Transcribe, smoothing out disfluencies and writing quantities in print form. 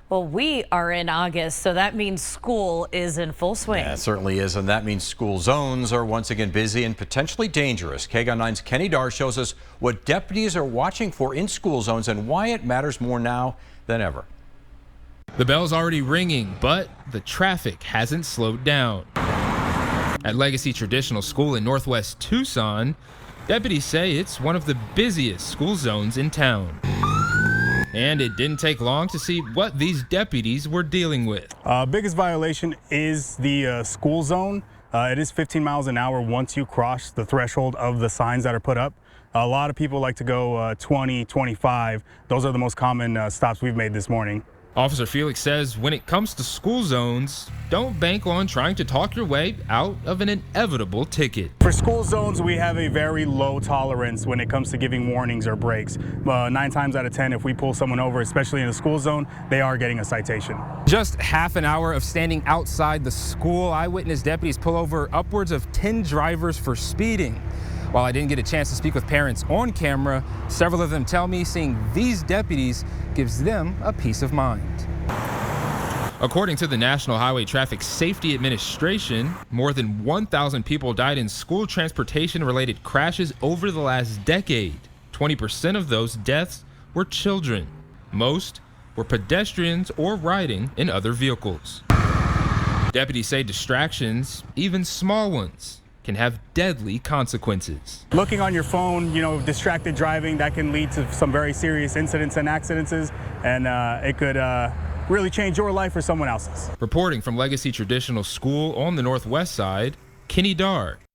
Well, we are in August, so that means school is in full swing. Yeah, it certainly is, and that means school zones are once again busy and potentially dangerous. KGUN 9's Kenny Dar shows us what deputies are watching for in school zones and why it matters more now than ever. The bell's already ringing, but the traffic hasn't slowed down. At Legacy Traditional School in northwest Tucson, deputies say it's one of the busiest school zones in town. And it didn't take long to see what these deputies were dealing with. Biggest violation is the school zone. It is 15 miles an hour once you cross the threshold of the signs that are put up. A lot of people like to go 20, 25. Those are the most common stops we've made this morning. Officer Felix says when it comes to school zones, don't bank on trying to talk your way out of an inevitable ticket. For school zones, we have a very low tolerance when it comes to giving warnings or breaks. 9 times out of 10, if we pull someone over, especially in a school zone, they are getting a citation. Just half an hour of standing outside the school, I witnessed deputies pull over upwards of 10 drivers for speeding. While I didn't get a chance to speak with parents on camera, several of them tell me seeing these deputies gives them a peace of mind. According to the National Highway Traffic Safety Administration, more than 1,000 people died in school transportation-related crashes over the last decade. 20% of those deaths were children. Most were pedestrians or riding in other vehicles. Deputies say distractions, even small ones, can have deadly consequences. Looking on your phone, distracted driving, that can lead to some very serious incidents and accidents, and it could really change your life or someone else's. Reporting from Legacy Traditional School on the northwest side, Kenny Dar.